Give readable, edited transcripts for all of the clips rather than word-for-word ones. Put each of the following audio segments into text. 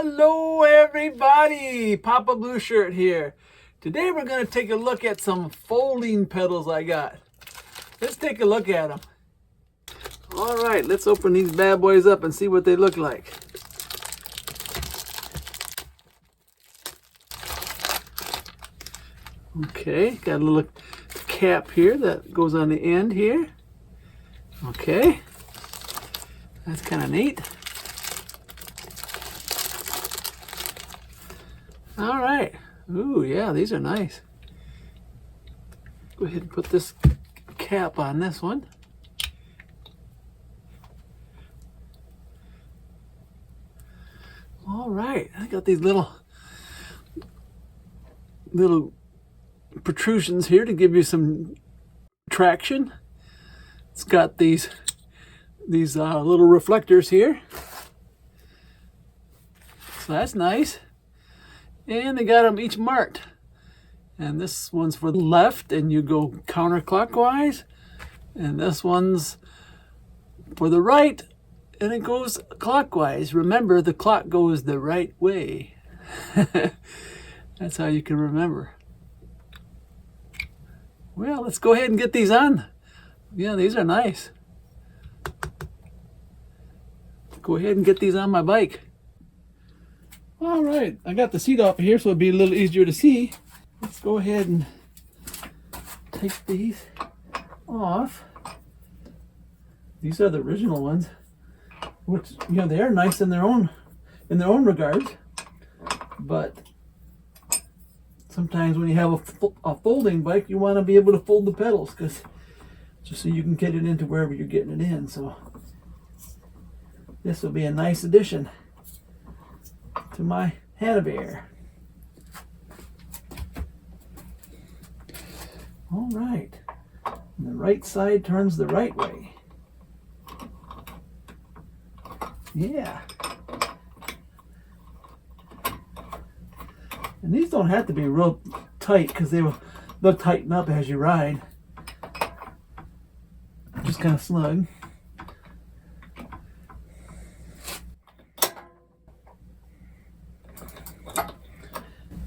Hello everybody, Papa Blue Shirt here. Today we're going to take a look at some folding pedals I got. Let's take a look at them. Alright, let's open these bad boys up and see what they look like. Okay, got a little cap here that goes on the end here. Okay, that's kind of neat. All right. Ooh, yeah, these are nice. Go ahead and put this cap on this one. All right, I got these little protrusions here to give you some traction. It's got these little reflectors here, so that's nice. And they got them each marked. And this one's for the left, and you go counterclockwise. And this one's for the right, and it goes clockwise. Remember, the clock goes the right way. That's how you can remember. Well, let's go ahead and get these on. Yeah, these are nice. Go ahead and get these on my bike. All right, I got the seat off here so it'll be a little easier to see. Let's go ahead and take these off. These are the original ones, which, you know, they are nice in their own regards. But sometimes when you have a folding bike, you want to be able to fold the pedals, because just so you can get it into wherever you're getting it in. So this will be a nice addition to my Hanevear. All right, and the right side turns the right way. Yeah. And these don't have to be real tight, because they'll tighten up as you ride. Just kind of snug.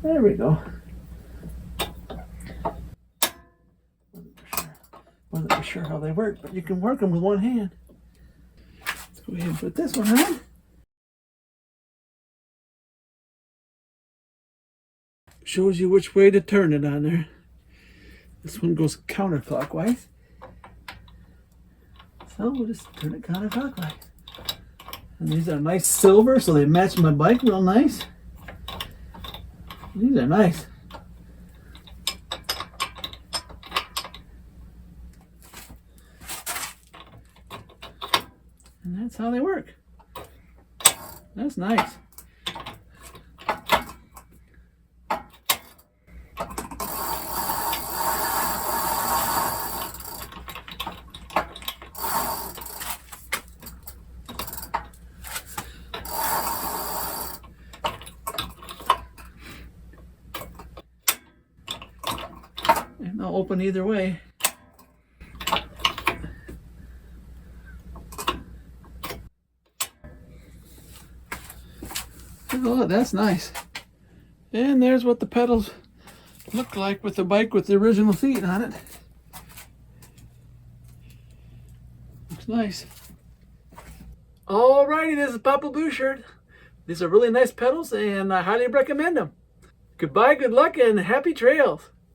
There we go. Wasn't sure how they work, but you can work them with one hand. Let's go ahead and put this one on. Shows you which way to turn it on there. This one goes counterclockwise. So we'll just turn it counterclockwise. And these are nice silver, so they match my bike real nice. These are nice. And that's how they work. That's nice. And they'll open either way. Oh, that's nice. And there's what the pedals look like with the bike with the original seat on it. Looks nice. Alrighty, this is Papa Blue Shirt. These are really nice pedals, and I highly recommend them. Goodbye, good luck, and happy trails.